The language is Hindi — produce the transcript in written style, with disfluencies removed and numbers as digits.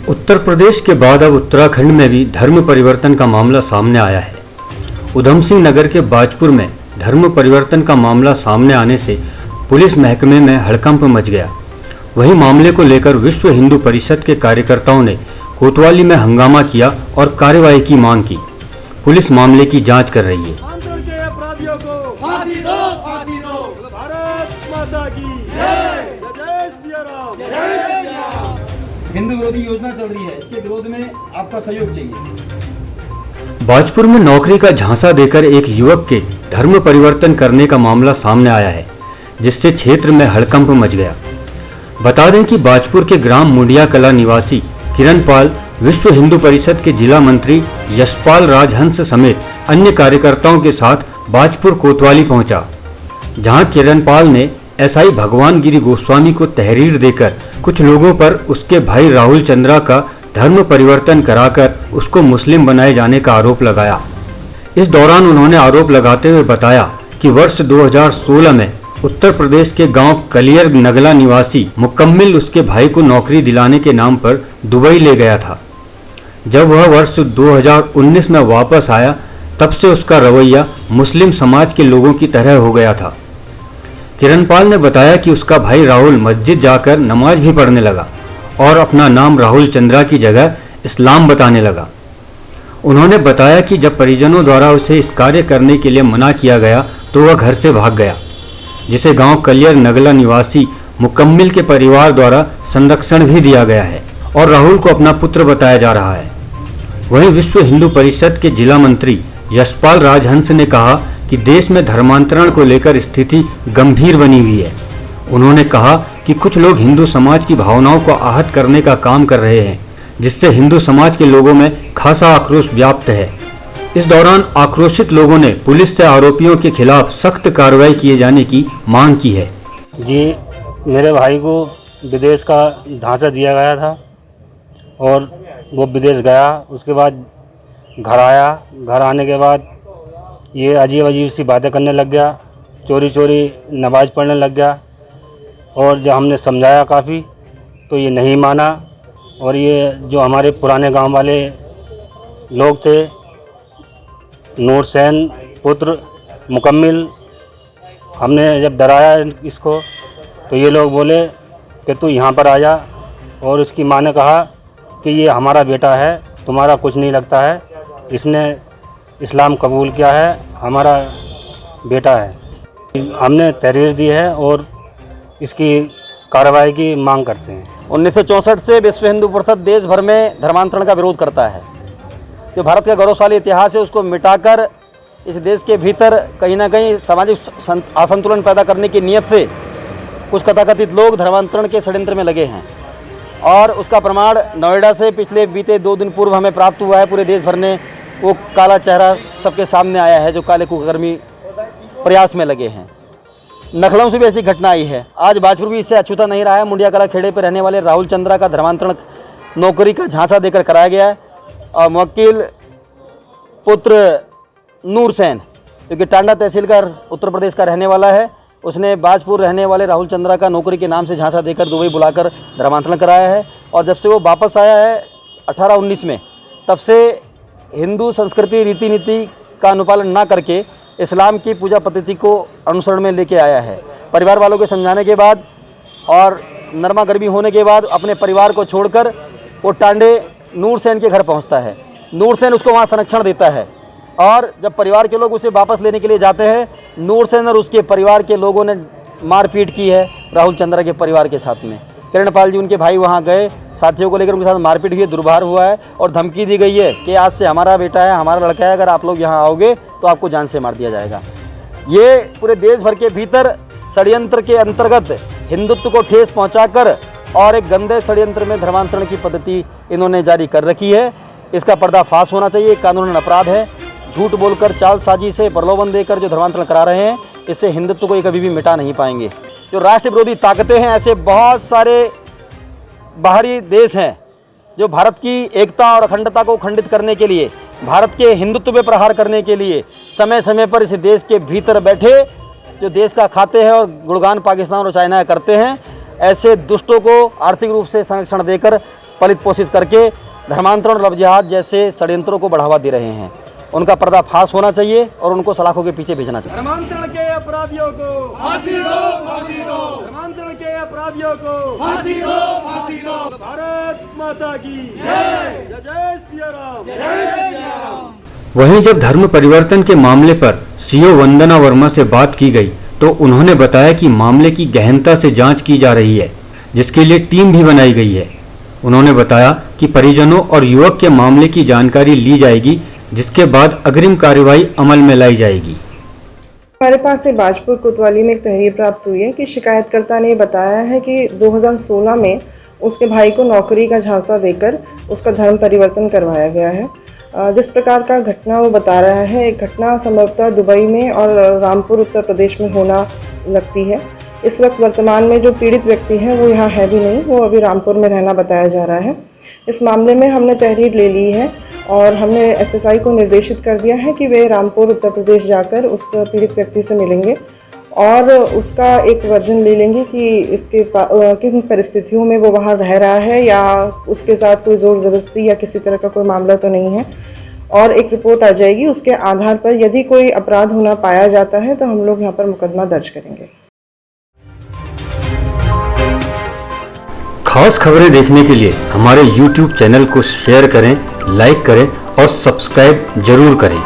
उत्तर प्रदेश के बाद अब उत्तराखंड में भी धर्म परिवर्तन का मामला सामने आया है। उधम सिंह नगर के बाजपुर में धर्म परिवर्तन का मामला सामने आने से पुलिस महकमे में हड़कंप मच गया। वहीं मामले को लेकर विश्व हिंदू परिषद के कार्यकर्ताओं ने कोतवाली में हंगामा किया और कार्रवाई की मांग की। पुलिस मामले की जांच कर रही है। आंदोलन के अपराधियों को फांसी दो, फांसी दो। भारत माता की जय, जय सिया राम, जय सिया राम। हिंदू विरोधी योजना चल रही है, इसके विरोध में आपका सहयोग चाहिए। बाजपुर में नौकरी का झांसा देकर एक युवक के धर्म परिवर्तन करने का मामला सामने आया है, जिससे क्षेत्र में हड़कंप मच गया। बता दें कि बाजपुर के ग्राम मुंडिया कला निवासी किरण पाल विश्व हिंदू परिषद के जिला मंत्री यशपाल राजहंस समेत अन्य कार्यकर्ताओं के साथ बाजपुर कोतवाली पहुंचा, जहां किरण पाल ने एसआई भगवान गिरी गोस्वामी को तहरीर देकर कुछ लोगों पर उसके भाई राहुल चंद्रा का धर्म परिवर्तन कराकर उसको मुस्लिम बनाए जाने का आरोप लगाया। इस दौरान उन्होंने आरोप लगाते हुए बताया कि वर्ष 2016 में उत्तर प्रदेश के गांव कलियर नगला निवासी मुकम्मिल उसके भाई को नौकरी दिलाने के नाम पर दुबई ले गया था। जब वह वर्ष 2019 में वापस आया, तब से उसका रवैया मुस्लिम समाज के लोगों की तरह हो गया था। किरणपाल ने बताया कि उसका भाई राहुल मस्जिद जाकर नमाज भी पढ़ने लगा और अपना नाम राहुल चंद्रा की जगह इस्लाम बताने लगा। उन्होंने बताया कि जब परिजनों द्वारा उसे इस कार्य करने के लिए मना किया गया तो वह घर से भाग गया, जिसे गांव कलियर नगला निवासी मुकम्मिल के परिवार द्वारा संरक्षण भी दिया गया है और राहुल को अपना पुत्र बताया जा रहा है। वहीं विश्व हिंदू परिषद के जिला मंत्री यशपाल राजहंस ने कहा कि देश में धर्मांतरण को लेकर स्थिति गंभीर बनी हुई है। उन्होंने कहा कि कुछ लोग हिंदू समाज की भावनाओं को आहत करने का काम कर रहे हैं, जिससे हिंदू समाज के लोगों में खासा आक्रोश व्याप्त है। इस दौरान आक्रोशित लोगों ने पुलिस से आरोपियों के खिलाफ सख्त कार्रवाई किए जाने की मांग की है। जी, मेरे भाई को विदेश का ढांचा दिया गया था और वो विदेश गया। उसके बाद घर आया। घर आने के बाद ये अजीब अजीब सी बातें करने लग गया, चोरी चोरी नमाज पढ़ने लग गया। और जब हमने समझाया काफ़ी तो ये नहीं माना। और ये जो हमारे पुराने गांव वाले लोग थे, नूरसैन पुत्र मुकम्मिल, हमने जब डराया इसको तो ये लोग बोले कि तू यहाँ पर आ जा। और उसकी माँ ने कहा कि ये हमारा बेटा है, तुम्हारा कुछ नहीं लगता है, इसने इस्लाम कबूल किया है, हमारा बेटा है। हमने तहरीर दी है और इसकी कार्रवाई की मांग करते हैं। 1964 से विश्व हिंदू परिषद देश भर में धर्मांतरण का विरोध करता है। जो भारत का गौरवशाली इतिहास है उसको मिटाकर इस देश के भीतर कहीं ना कहीं सामाजिक असंतुलन पैदा करने की नीयत से कुछ तथाकथित लोग धर्मांतरण के षड्यंत्र में लगे हैं। और उसका प्रमाण नोएडा से पिछले बीते 2 दिन पूर्व हमें प्राप्त हुआ है। पूरे देश भर में वो काला चेहरा सबके सामने आया है जो काले कुकर्मी प्रयास में लगे हैं। नखलऊ से भी ऐसी घटना आई है। आज बाजपुर भी इससे अछूता नहीं रहा है। मुंडिया कला खेड़े पर रहने वाले राहुल चंद्रा का धर्मांतरण नौकरी का झांसा देकर कराया गया है। और मुवक्किल पुत्र नूरसैन, जो कि टांडा तहसील का उत्तर प्रदेश का रहने वाला है, उसने बाजपुर रहने वाले राहुल चंद्रा का नौकरी के नाम से झांसा देकर दुबई बुलाकर धर्मांतरण कराया है। और जब से वो वापस आया है 18-19 में, तब से हिंदू संस्कृति रीति नीति का अनुपालन ना करके इस्लाम की पूजा पद्धति को अनुसरण में लेके आया है। परिवार वालों के समझाने के बाद और नरमा गर्मी होने के बाद अपने परिवार को छोड़कर वो टांडे नूरसैन के घर पहुंचता है। नूरसैन उसको वहां संरक्षण देता है। और जब परिवार के लोग उसे वापस लेने के लिए जाते हैं, नूरसैन और उसके परिवार के लोगों ने मारपीट की है राहुल चंद्रा के परिवार के साथ में। किरणपाल जी उनके भाई वहां गए, साथियों को लेकर उनके साथ मारपीट हुई है, दुर्व्यवहार हुआ है और धमकी दी गई है कि आज से हमारा बेटा है, हमारा लड़का है, अगर आप लोग यहाँ आओगे तो आपको जान से मार दिया जाएगा। ये पूरे देश भर के भीतर षड्यंत्र के अंतर्गत हिंदुत्व को ठेस पहुँचाकर और एक गंदे षड्यंत्र में धर्मांतरण की पद्धति इन्होंने जारी कर रखी है। इसका पर्दाफाश होना चाहिए। कानूनन अपराध है। झूठ बोलकर, चालसाजी से, प्रलोभन देकर जो धर्मांतरण करा रहे हैं, इससे हिंदुत्व को ये कभी भी मिटा नहीं पाएंगे। जो राष्ट्र विरोधी ताकतें हैं, ऐसे बहुत सारे बाहरी देश हैं जो भारत की एकता और अखंडता को खंडित करने के लिए, भारत के हिंदुत्व पे प्रहार करने के लिए समय समय पर इस देश के भीतर बैठे जो देश का खाते हैं और गुणगान पाकिस्तान और चाइना करते हैं। ऐसे दुष्टों को आर्थिक रूप से संरक्षण देकर पलित पोषित करके धर्मांतरण, लव जिहाद जैसे षड्यंत्रों को बढ़ावा दे रहे हैं। उनका पर्दाफाश होना चाहिए और उनको सलाखों के पीछे भेजना चाहिए। धर्मांतरण के अपराधियों को फांसी दो, फांसी दो। धर्मांतरण के अपराधियों को फांसी दो, फांसी दो। भारत माता की जय। जय जय सिया राम, जय सिया राम। वहीं जब धर्म परिवर्तन के मामले पर सीओ वंदना वर्मा से बात की गई तो उन्होंने बताया कि मामले की गहनता से जांच की जा रही है, जिसके लिए टीम भी बनाई गई है। उन्होंने बताया कि परिजनों और युवक के मामले की जानकारी ली जाएगी, जिसके बाद अग्रिम कार्यवाही अमल में लाई जाएगी। हमारे पास से बाजपुर कोतवाली में एक तहरीर प्राप्त हुई है कि शिकायतकर्ता ने बताया है कि 2016 में उसके भाई को नौकरी का झांसा देकर उसका धर्म परिवर्तन करवाया गया है। जिस प्रकार का घटना वो बता रहा है, एक घटना संभवतः दुबई में और रामपुर उत्तर प्रदेश में होना लगती है। इस वक्त वर्तमान में जो पीड़ित व्यक्ति हैं वो यहाँ है भी नहीं, वो अभी रामपुर में रहना बताया जा रहा है। इस मामले में हमने तहरीर ले ली है और हमने एसएसआई को निर्देशित कर दिया है कि वे रामपुर उत्तर प्रदेश जाकर उस पीड़ित व्यक्ति से मिलेंगे और उसका एक वर्जन ले लेंगे कि इसके किन परिस्थितियों में वो वहाँ रह रहा है या उसके साथ कोई ज़ोर ज़बरदस्ती या किसी तरह का कोई मामला तो नहीं है, और एक रिपोर्ट आ जाएगी। उसके आधार पर यदि कोई अपराध होना पाया जाता है तो हम लोग यहाँ पर मुकदमा दर्ज करेंगे। खास खबरें देखने के लिए हमारे YouTube चैनल को शेयर करें, लाइक करें और सब्सक्राइब जरूर करें।